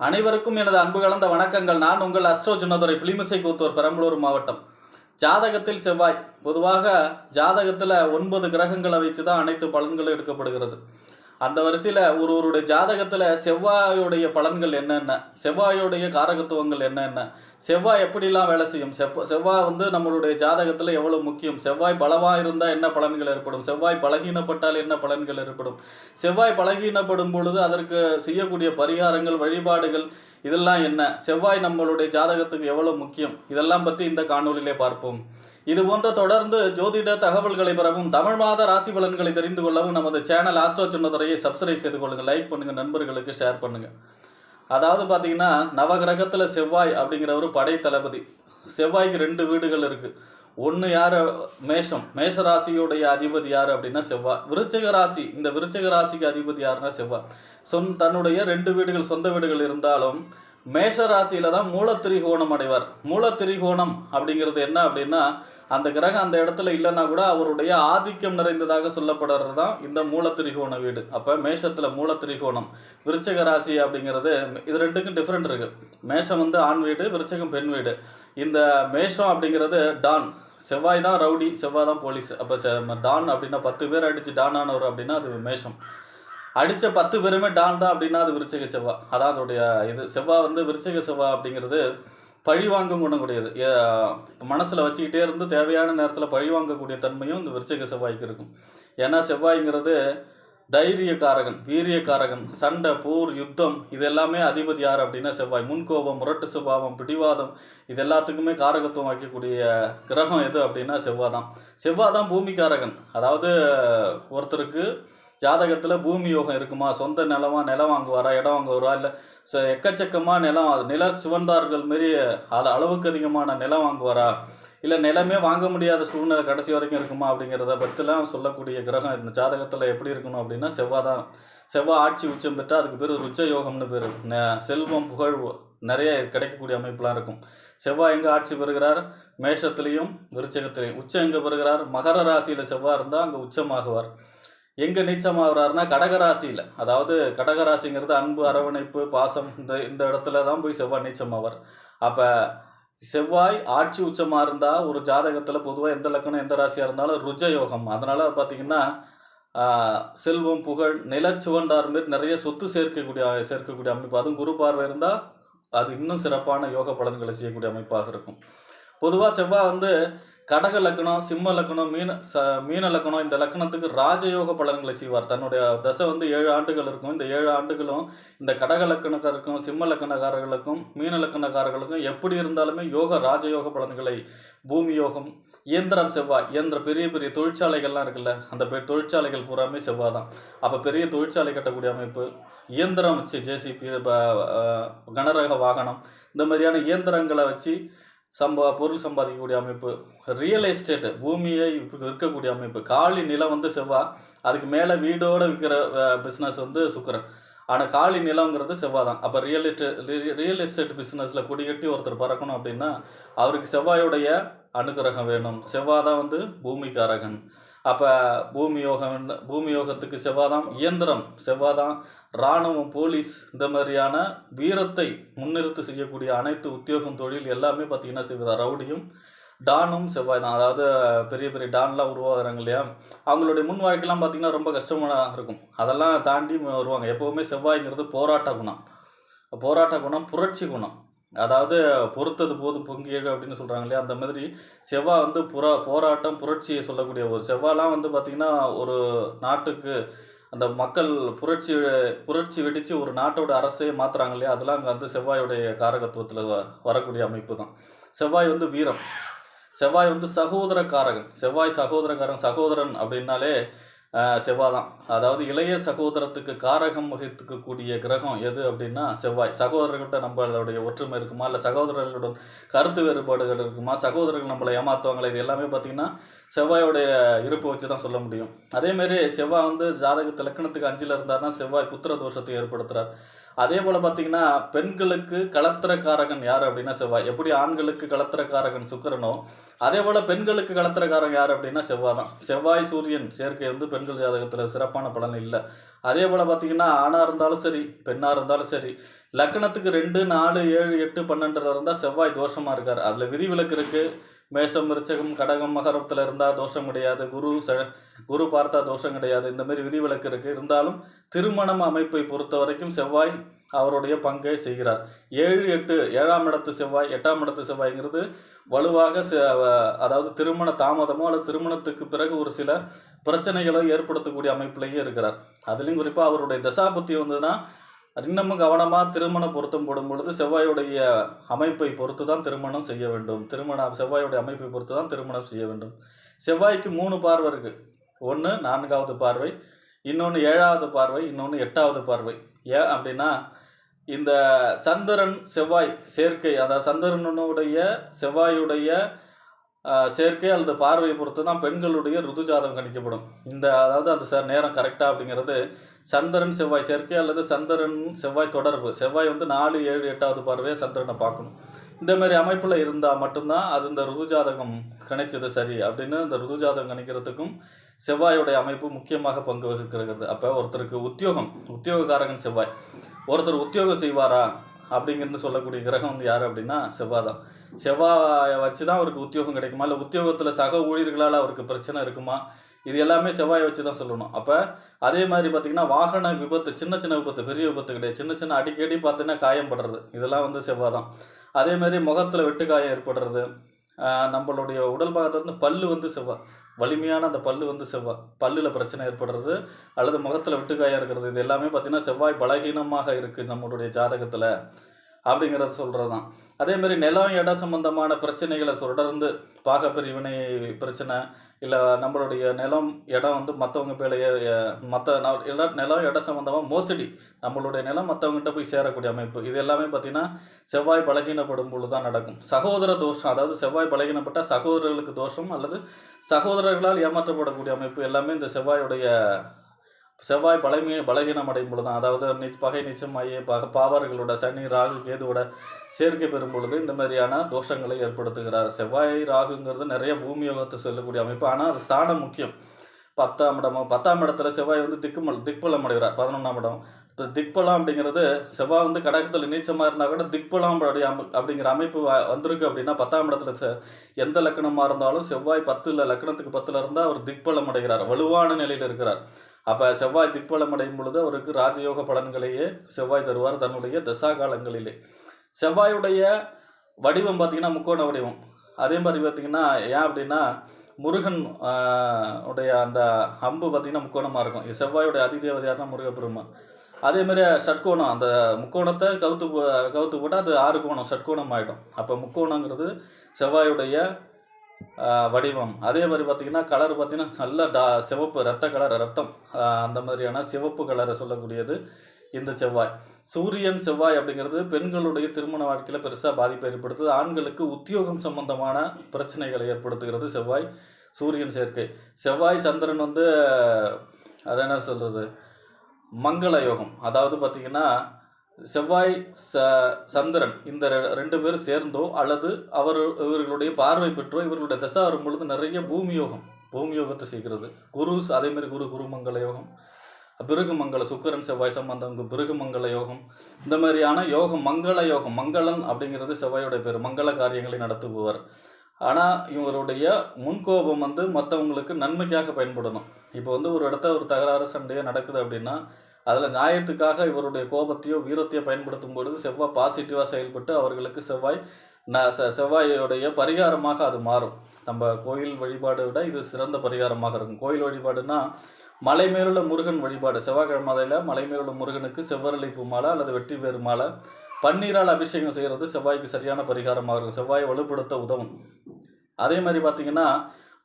அனைவருக்கும் எனது அன்பு கலந்த வணக்கங்கள். நான் உங்கள் அஸ்ட்ரோ சின்னதுரை, புலிமிசை கூத்தூர், பெரம்பலூர் மாவட்டம். ஜாதகத்தில் செவ்வாய். பொதுவாக ஜாதகத்தில் 9 கிரகங்களை வச்சு தான் அனைத்து பலன்களும் எடுக்கப்படுகிறது. அந்த வரிசையில் ஒருவருடைய ஜாதகத்தில் செவ்வாயுடைய பலன்கள் என்னென்ன, செவ்வாயுடைய காரகத்துவங்கள் என்னென்ன, செவ்வாய் எப்படிலாம் வேலை செய்யும், செவ்வாய் நம்மளுடைய ஜாதகத்தில் எவ்வளோ முக்கியம், செவ்வாய் பலமாக இருந்தால் என்ன பலன்கள் ஏற்படும், செவ்வாய் பலகீனப்பட்டால் என்ன பலன்கள் ஏற்படும், செவ்வாய் பலகீனப்படும் பொழுது அதற்கு செய்யக்கூடிய பரிகாரங்கள், வழிபாடுகள் இதெல்லாம் என்ன, செவ்வாய் நம்மளுடைய ஜாதகத்துக்கு எவ்வளோ முக்கியம், இதெல்லாம் பற்றி இந்த காணொலியிலே பார்ப்போம். இது போன்ற தொடர்ந்து ஜோதிட தகவல்களை பெறவும், தமிழ் மாத ராசி பலன்களை தெரிந்து கொள்ளவும் நமது சேனல் ஆஸ்ட்ரோ சின்னதுரையை சப்ஸ்கிரைப் செய்து கொள்ளுங்கள், லைக் பண்ணுங்கள், நண்பர்களுக்கு ஷேர் பண்ணுங்கள். அதாவது பார்த்தீங்கன்னா, நவகிரகத்தில் செவ்வாய் அப்படிங்கிற ஒரு படை தளபதி. செவ்வாய்க்கு 2 வீடுகள் இருக்குது. ஒன்று யார்? மேஷம். மேஷ ராசியுடைய அதிபதி யார் அப்படின்னா செவ்வாய். விருச்சிக ராசி, இந்த விருச்சிக ராசிக்கு அதிபதி யாருன்னா செவ்வாய். தன்னுடைய 2 வீடுகள், சொந்த வீடுகள் இருந்தாலும் மேஷ ராசியில தான் மூலத்திரிகோணம் அடைவார். மூலத்திரிகோணம் அப்படிங்கிறது என்ன அப்படின்னா, அந்த கிரகம் அந்த இடத்துல இல்லைன்னா கூட அவருடைய ஆதிக்கம் நிறைந்ததாக சொல்லப்படுறது தான் இந்த மூலத்திரிகோண வீடு. அப்போ மேஷத்தில் மூலத்திரிகோணம், விருச்சிக ராசி அப்படிங்கிறது, இது 2க்கும் டிஃப்ரெண்ட் இருக்கு. மேஷம் ஆண் வீடு, விருச்சிகம் பெண் வீடு. இந்த மேஷம் அப்படிங்கிறது டான், செவ்வாய் தான் ரவுடி, செவ்வாய் தான் போலீஸ். அப்போ டான் அப்படின்னா 10 பேர் அடிச்சு டான் ஆனவர் அப்படின்னா அது மேஷம். அடித்த 10 பேருமே டான் தான் அப்படின்னா அது விருச்சிக செவ்வாய். அதான் அதோடைய இது. செவ்வாய் விருச்சிக செவ்வாய் அப்படிங்கிறது பழி வாங்கும் குணக்கூடியது. மனசில் வச்சுக்கிட்டே இருந்து தேவையான நேரத்தில் பழி வாங்கக்கூடிய தன்மையும் இந்த விருச்சிக செவ்வாய்க்கு இருக்கும். ஏன்னா செவ்வாய்ங்கிறது தைரியக்காரகன், வீரியக்காரகன், சண்டை, போர், யுத்தம் இது எல்லாமே அதிபதி யார் அப்படின்னா செவ்வாய். முன்கோபம், முரட்டு சுபாவம், பிடிவாதம் இது எல்லாத்துக்குமே காரகத்துவம் வைக்கக்கூடிய கிரகம் எது அப்படின்னா செவ்வாய் தான். செவ்வாய் தான் பூமிக்காரகன். அதாவது ஒருத்தருக்கு ஜாதகத்தில் பூமி யோகம் இருக்குமா, சொந்த நிலம் வாங்குவாரா, இடம் வாங்குவாரா, இல்லை எக்கச்சக்கமாக நில சுவந்தார்கள் மாரி அளவுக்கு அதிகமான நிலம் வாங்குவாரா, இல்லை நிலமே வாங்க முடியாத சூழ்நிலை கடைசி வரைக்கும் இருக்குமா அப்படிங்கிறத பற்றிலாம் சொல்லக்கூடிய கிரகம் இந்த ஜாதகத்தில் எப்படி இருக்கணும் அப்படின்னா செவ்வாய் தான். செவ்வாய் ஆட்சி உச்சம் பெற்றால் அதுக்கு பேர் ருச்ச யோகம்னு பேர். செல்வம், புகழ் நிறைய கிடைக்கக்கூடிய அமைப்புலாம் இருக்கும். செவ்வாய் எங்கே ஆட்சி பெறுகிறார்? மேஷத்துலேயும் விருச்சகத்திலையும். உச்சம் எங்கே பெறுகிறார்? மகர ராசியில் செவ்வாய் இருந்தால் அங்கே உச்சமாகுவார். எங்கே நீச்சமாகறாருன்னா கடகராசியில். அதாவது கடகராசிங்கிறது அன்பு, அரவணைப்பு, பாசம், இந்த இடத்துல தான் போய் செவ்வாய் நீச்சமாவார். அப்போ செவ்வாய் ஆட்சி உச்சமாக இருந்தால் ஒரு ஜாதகத்தில் பொதுவாக எந்த லக்கணம் எந்த ராசியாக இருந்தாலும் ருஜ யோகம். அதனால் பார்த்தீங்கன்னா செல்வம், புகழ், நிலச்சுவண்டார் மாரி நிறைய சொத்து சேர்க்கக்கூடிய அமைப்பு. அதுவும் குரு பார்வை இருந்தால் அது இன்னும் சிறப்பான யோக பலன்களை செய்யக்கூடிய அமைப்பாக இருக்கும். பொதுவாக செவ்வாய் கடக லக்கணம், சிம்ம லக்கணம், மீன லக்கணம் இந்த லக்கணத்துக்கு ராஜயோக பலன்களை செய்வார். தன்னுடைய தசை 7 ஆண்டுகள் இருக்கும். இந்த 7 ஆண்டுகளும் இந்த கடக லக்கணக்காரருக்கும், சிம்ம லக்கணக்காரர்களுக்கும், மீன லக்கணக்காரர்களுக்கும் எப்படி இருந்தாலுமே ராஜயோக பலன்களை, பூமி யோகம், இயந்திரம் செவ்வாய். பெரிய பெரிய தொழிற்சாலைகள்லாம் இருக்குல்ல, அந்த தொழிற்சாலைகள் பூராமே செவ்வாய் தான். அப்போ பெரிய தொழிற்சாலை கட்டக்கூடிய அமைப்பு, இயந்திரம் வச்சு ஜேசிபி, கனரக வாகனம் இந்த மாதிரியான இயந்திரங்களை வச்சு பொருள் சம்பாதிக்கக்கூடிய அமைப்பு, ரியல் எஸ்டேட்டு பூமியை விற்கக்கூடிய அமைப்பு, காலி நிலம் செவ்வாய். அதுக்கு மேலே வீடோடு விற்கிற பிஸ்னஸ் சுக்கிரன். ஆனால் காலி நிலங்கிறது செவ்வாய் தான். அப்போ ரியல் எஸ்டேட் பிஸ்னஸில் கொடிகட்டி ஒருத்தர் பறக்கணும் அப்படின்னா அவருக்கு செவ்வாயோடைய அனுகிரகம் வேணும். செவ்வாய் தான் பூமிக்காரகன். அப்போ பூமி யோகத்துக்கு செவ்வாய் தான். இயந்திரம் செவ்வாய் தான். இராணுவம், போலீஸ் இந்த மாதிரியான வீரத்தை முன்னிறுத்து செய்யக்கூடிய அனைத்து உத்தியோகம், தொழில் எல்லாமே பார்த்தீங்கன்னா செவ்வாய். ரவுடியும் டானும் செவ்வாய் தான். அதாவது பெரிய பெரிய டான்லாம் உருவாகிறாங்க இல்லையா, அவங்களுடைய முன் வாழ்க்கைலாம் பார்த்தீங்கன்னா ரொம்ப கஷ்டமாக இருக்கும். அதெல்லாம் தாண்டி வருவாங்க. எப்போவுமே செவ்வாய்ங்கிறது போராட்ட குணம், புரட்சி குணம். அதாவது பொறுத்தது போதும் பொங்கியது அப்படின்னு சொல்கிறாங்க இல்லையா, அந்த மாதிரி செவ்வாய் போராட்டம், புரட்சியை சொல்லக்கூடிய ஒரு செவ்வாய்லாம் பார்த்திங்கன்னா ஒரு நாட்டுக்கு அந்த மக்கள் புரட்சி வெடித்து ஒரு நாட்டோட அரசையே மாற்றுறாங்க இல்லையா, அதெல்லாம் அங்கே செவ்வாயுடைய காரகத்துவத்தில் வரக்கூடிய அமைப்பு தான். செவ்வாய் வீரம். செவ்வாய் சகோதரக்காரகன். செவ்வாய் சகோதரன் அப்படின்னாலே செவ்வாய் தான். அதாவது இளைய சகோதரத்துக்கு காரகம் வகித்துக்கக்கூடிய கிரகம் எது அப்படின்னா செவ்வாய். சகோதரர்கிட்ட நம்மளுடைய ஒற்றுமை இருக்குமா, இல்லை சகோதரர்களுடன் கருத்து வேறுபாடுகள் இருக்குமா, சகோதரர்கள் நம்மளை ஏமாற்றுவாங்களே, இது எல்லாமே பார்த்திங்கன்னா செவ்வாயோடைய இருப்பை வச்சு தான் சொல்ல முடியும். அதேமாரி செவ்வாய் ஜாதகத்து லக்கணத்துக்கு 5ல் இருந்தார்னா செவ்வாய் புத்திர தோஷத்தை ஏற்படுத்துகிறார். அதே போல் பார்த்தீங்கன்னா பெண்களுக்கு களத்திரக்காரகன் யார் அப்படின்னா செவ்வாய். எப்படி ஆண்களுக்கு களத்திரக்காரகன் சுக்கிரனோ அதே போல் பெண்களுக்கு களத்திரக்காரன் யார் அப்படின்னா செவ்வாய் தான். செவ்வாய் சூரியன் சேர்க்கை வந்து பெண்கள் ஜாதகத்தில் சிறப்பான பலன் இல்லை. அதே போல் பார்த்தீங்கன்னா ஆணாக இருந்தாலும் சரி பெண்ணாக இருந்தாலும் சரி லக்னத்துக்கு 2, 4, 7, 8, 12 இருந்தால் செவ்வாய் தோஷமாக இருக்கார். அதில் விதிவிலக்கு இருக்குது. மேஷம், விருச்சகம், கடகம், மகரத்தில் இருந்தால் தோஷம் கிடையாது. குரு பார்த்தா தோஷம் கிடையாது. இந்த மாதிரி விதிவிலக்கு இருக்குது. இருந்தாலும் திருமணம் அமைப்பை பொறுத்த வரைக்கும் செவ்வாய் அவருடைய பங்கை செய்கிறார். 7, 8, 7ஆம் இடத்து செவ்வாய் 8ஆம் இடத்து செவ்வாய்ங்கிறது வலுவாக அதாவது திருமண தாமதமோ அல்லது திருமணத்துக்கு பிறகு ஒரு சில பிரச்சனைகளை ஏற்படுத்தக்கூடிய அமைப்பிலேயே இருக்கிறார். அதுலேயும் குறிப்பாக அவருடைய தசாபுத்தி வந்ததுன்னா இன்னமும் கவனமாக திருமண பொருத்தம் போடும் பொழுது செவ்வாயுடைய அமைப்பை பொறுத்து தான் திருமணம் செய்ய வேண்டும். செவ்வாயுடைய அமைப்பை பொறுத்து தான் திருமணம் செய்ய வேண்டும். செவ்வாய்க்கு 3 பார்வை இருக்குது. ஒன்று 4வது பார்வை, இன்னொன்று 7வது பார்வை, இன்னொன்று 8வது பார்வை. ஏன் அப்படின்னா இந்த சந்திரன் செவ்வாய் சேர்க்கை, அதாவது சந்திரனுடைய செவ்வாயுடைய சேர்க்கை அல்லது பார்வையை பொறுத்து தான் பெண்களுடைய ருதுஜாதகம் கணிக்கப்படும். அதாவது அந்த நேரம் கரெக்டாக அப்படிங்கிறது சந்திரன் செவ்வாய் சேர்க்கை அல்லது சந்திரன் செவ்வாய் தொடர்பு. செவ்வாய் வந்து 4, 7, 8வது பார்வையை சந்திரனை பார்க்கணும். இந்த மாதிரி அமைப்பில் இருந்தால் மட்டும்தான் அது இந்த ருதுஜாதகம் கணிச்சது சரி அப்படின்னு இந்த ருதுஜாதகம் கணிக்கிறதுக்கும் செவ்வாயுடைய அமைப்பு முக்கியமாக பங்கு வகிக்கிறது. அப்போ ஒருத்தருக்கு உத்தியோகக்காரகன் செவ்வாய். ஒருத்தர் உத்தியோகம் செய்வாரா அப்படிங்கிறது சொல்லக்கூடிய கிரகம் வந்து யார் அப்படின்னா செவ்வாய் தான். செவ்வாயை வச்சு தான் அவருக்கு உத்தியோகம் கிடைக்குமா, இல்லை உத்தியோகத்தில் சக ஊழியர்களால் அவருக்கு பிரச்சனை இருக்குமா, இது எல்லாமே செவ்வாயை வச்சு தான் சொல்லணும். அப்போ அதே மாதிரி பார்த்திங்கன்னா வாகன விபத்து, சின்ன சின்ன விபத்து, பெரிய விபத்து கிடையாது, சின்ன சின்ன அடிக்கடி பார்த்தீங்கன்னா காயம் படுறது, இதெல்லாம் வந்து செவ்வாய் தான். அதே மாதிரி முகத்தில் வெட்டுக்காயம் ஏற்படுறது, நம்மளுடைய உடல் பாகத்துலேருந்து பல்லு வந்து செவ்வாய், வலிமையான அந்த பல்லு வந்து செவ்வாய், பல்லில் பிரச்சனை ஏற்படுறது அல்லது முகத்தில் வெட்டுக்காயம் இருக்கிறது, இது எல்லாமே பார்த்திங்கன்னா செவ்வாய் பலகீனமாக இருக்குது நம்மளுடைய ஜாதகத்தில் அப்படிங்கிறத சொல்கிறது தான். அதேமாதிரி நிலம் இடம் சம்பந்தமான பிரச்சனைகளை தொடர்ந்து பாகப்பிரிவினை பிரச்சனை, இல்லை நம்மளுடைய நிலம் இடம் வந்து மற்றவங்க பேரையே நிலம் இடம் சம்மந்தமாக மோசடி, நம்மளுடைய நிலம் மற்றவங்ககிட்ட போய் சேரக்கூடிய அமைப்பு, இது எல்லாமே பார்த்திங்கன்னா செவ்வாய் பலகீனப்படும் பொழுது தான் நடக்கும். சகோதர தோஷம், அதாவது செவ்வாய் பலகீனப்பட்ட சகோதரர்களுக்கு தோஷம் அல்லது சகோதரர்களால் ஏமாற்றப்படக்கூடிய அமைப்பு எல்லாமே இந்த செவ்வாய் பலகீனம் அடையும் பொழுது தான். அதாவது பகை நிச்சயமாகி பாவர்களோட சனி ராகு கேதுவோட சேர்க்கை பெறும் பொழுது இந்த மாதிரியான தோஷங்களை ஏற்படுத்துகிறார். செவ்வாய் ராகுங்கிறது நிறைய பூமி யோகத்தை சொல்லக்கூடிய அமைப்பு. ஆனால் அது ஸ்தானம் முக்கியம். 10ஆம் இடத்துல செவ்வாய் வந்து திக்பலம் அடைகிறார். 11ஆம் இடம் திக்பலம் அப்படிங்கிறது செவ்வாய் வந்து கடகத்தில் நீச்சமாக இருந்தால் கூட திக்பலம் அப்படிங்கிற அமைப்பு வந்திருக்கு அப்படின்னா 10ஆம் இடத்துல எந்த லக்கணமாக இருந்தாலும் செவ்வாய் 10 லக்கணத்துக்கு 10 இருந்தால் அவர் திக்பலம் அடைகிறார், வலுவான நிலையில் இருக்கிறார். அப்போ செவ்வாய் திக்பலம் அடையும் பொழுது அவருக்கு ராஜயோக பலன்களையே செவ்வாய் தருவார் தன்னுடைய தசா காலங்களிலே. செவ்வாயுடைய வடிவம் பார்த்திங்கன்னா முக்கோண வடிவம். அதே மாதிரி பார்த்திங்கன்னா ஏன் அப்படின்னா முருகன் உடைய அந்த அம்பு பார்த்திங்கன்னா முக்கோணமாக இருக்கும். செவ்வாயுடைய அதிதேவதையார்னா முருகப்பெருமான். அதேமாதிரி ஷட்கோணம், அந்த முக்கோணத்தை கவுத்து போட்டால் அது 6 கோணம் ஷட்கோணம் ஆகிடும். அப்போ முக்கோணங்கிறது செவ்வாயுடைய வடிவம். அதே மாதிரி பார்த்திங்கன்னா கலர் பார்த்திங்கன்னா நல்ல சிவப்பு, ரத்த கலர், ரத்தம், அந்த மாதிரியான சிவப்பு கலரை சொல்லக்கூடியது இந்த செவ்வாய். சூரியன் செவ்வாய் அப்படிங்கிறது பெண்களுடைய திருமண வாழ்க்கையில் பெருசாக பாதிப்பை ஏற்படுத்துது. ஆண்களுக்கு உத்தியோகம் சம்பந்தமான பிரச்சனைகளை ஏற்படுத்துகிறது செவ்வாய் சூரியன் சேர்க்கை. செவ்வாய் சந்திரன் வந்து அதை என்ன சொல்கிறது, மங்கள யோகம். அதாவது பார்த்திங்கன்னா செவ்வாய் சந்திரன் இந்த 2 பேரும் சேர்ந்தோ அல்லது இவர்களுடைய பார்வை பெற்றோ இவர்களுடைய தசை வரும் பொழுது நிறைய பூமி யோகத்தை செய்கிறது. அதேமாதிரி குருமங்கள யோகம், பிருகுமங்கள சுக்கிரன் செவ்வாய் சம்பந்தம், பிருகுமங்கள யோகம், இந்த மாதிரியான யோகம், மங்கள யோகம். மங்களன் அப்படிங்கிறது செவ்வாயுடைய பேர், மங்கள காரியங்களை நடத்துபவர். ஆனால் இவருடைய முன்கோபம் வந்து மற்றவங்களுக்கு நன்மைக்காக பயன்படணும். இப்போ வந்து ஒரு இடத்த ஒரு தகராறு சண்டையோ நடக்குது அப்படின்னா அதில் நியாயத்துக்காக இவருடைய கோபத்தையோ வீரத்தையோ பயன்படுத்தும் பொழுது செவ்வாய் பாசிட்டிவாக செயல்பட்டு அவர்களுக்கு செவ்வாயோடைய பரிகாரமாக அது மாறும். நம்ம கோயில் வழிபாடு விட இது சிறந்த பரிகாரமாக இருக்கும். கோயில் வழிபாடுனா மலை மேலுள்ள முருகன் வழிபாடு. செவ்வாய்க்கிழமையில் மலை மேலுள்ள முருகனுக்கு செவ்வரளிப்பு மாலை அல்லது வெற்றி வேறு மாலை பன்னீரால் அபிஷேகம் செய்கிறது செவ்வாய்க்கு சரியான பரிகாரமாக இருக்கும். செவ்வாயை வலுப்படுத்த உதவும். அதே மாதிரி பார்த்திங்கன்னா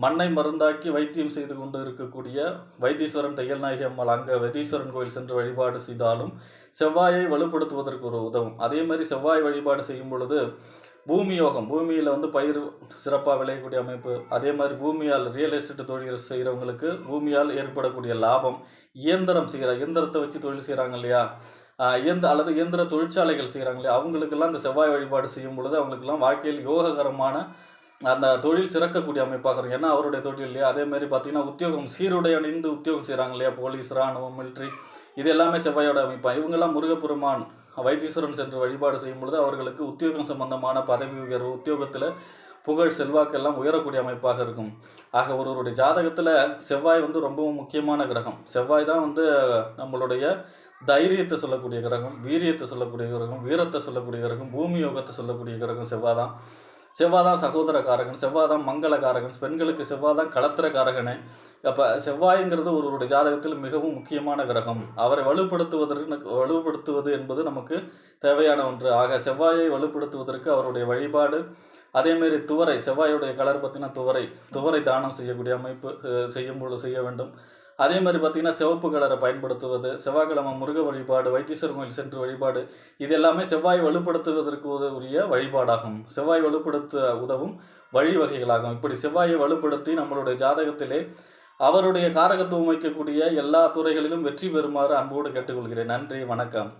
மண்ணை மருந்தாக்கி வைத்தியம் செய்து கொண்டு இருக்கக்கூடிய வைத்தீஸ்வரன் தையல் நாயகி அம்மாள், அங்கே வைத்தீஸ்வரன் கோயில் சென்று வழிபாடு செய்தாலும் செவ்வாயை வலுப்படுத்துவதற்கு ஒரு உதவும். அதே மாதிரி செவ்வாய் வழிபாடு செய்யும் பொழுது பூமி யோகம், பூமியில் வந்து பயிர் சிறப்பாக விளையக்கூடிய அமைப்பு. அதே மாதிரி பூமியால் ரியல் எஸ்டேட் தொழில் செய்கிறவங்களுக்கு பூமியால் ஏற்படக்கூடிய லாபம், இயந்திரத்தை வச்சு தொழில் செய்கிறாங்க இல்லையா, இயந்திர தொழிற்சாலைகள் செய்கிறாங்களே அவங்களுக்கெல்லாம் இந்த செவ்வாய் வழிபாடு செய்யும் பொழுது அவங்களுக்கெல்லாம் வாழ்க்கையில் யோககரமான அந்த தொழில் சிறக்கக்கூடிய அமைப்பாக இருக்கும். ஏன்னா அவருடைய தொழில் இல்லையா. அதே மாதிரி பார்த்தீங்கன்னா உத்தியோகம் சீருடை அணிந்து உத்தியோகம் செய்கிறாங்க இல்லையா, போலீஸ், இராணுவம், மிலிட்ரி, இது எல்லாமே செவ்வாயோட அமைப்பா. இவங்கெல்லாம் முருகப்பெருமான் வைத்தீஸ்வரன் சென்று வழிபாடு செய்யும் பொழுது அவர்களுக்கு உத்தியோகம் சம்பந்தமான பதவி உயர்வு, உத்தியோகத்தில் புகழ், செல்வாக்கு எல்லாம் உயரக்கூடிய அமைப்பாக இருக்கும். ஆக ஒருவருடைய ஜாதகத்தில் செவ்வாய் ரொம்பவும் முக்கியமான கிரகம். செவ்வாய் தான் நம்மளுடைய தைரியத்தை சொல்லக்கூடிய கிரகம், வீரியத்தை சொல்லக்கூடிய கிரகம், வீரத்தை சொல்லக்கூடிய கிரகம், பூமி யோகத்தை சொல்லக்கூடிய கிரகம் செவ்வாய் தான். செவ்வாய் தான் சகோதரக்காரகன், செவ்வாய் தான் மங்களகாரகன், பெண்களுக்கு செவ்வாய் தான் களத்திரக்காரகனே. அப்போ செவ்வாய்ங்கிறது ஒருவருடைய ஜாதகத்தில் மிகவும் முக்கியமான கிரகம். அவரை வலுப்படுத்துவது என்பது நமக்கு தேவையான ஒன்று. ஆக செவ்வாயை வலுப்படுத்துவதற்கு அவருடைய வழிபாடு, அதேமாரி துவரை, செவ்வாயுடைய கலர் பார்த்திங்கன்னா துவரை தானம் செய்யக்கூடிய அமைப்பு செய்ய வேண்டும். அதே மாதிரி பார்த்திங்கன்னா சிவப்பு கலரை பயன்படுத்துவது, செவ்வாய்க்கிழமை முருக வழிபாடு, வைத்தீஸ்வரன் கோயில் சென்று வழிபாடு, இது எல்லாமே செவ்வாய் வலுப்படுத்துவதற்கு உரிய வழிபாடாகும். செவ்வாய் வலுப்படுத்த உதவும் வழிவகைகளாகும். இப்படி செவ்வாயை வலுப்படுத்தி நம்மளுடைய ஜாதகத்திலே அவருடைய காரகத்துவம் வைக்கக்கூடிய எல்லா துறைகளிலும் வெற்றி பெறுமாறு அன்போடு கேட்டுக்கொள்கிறேன். நன்றி, வணக்கம்.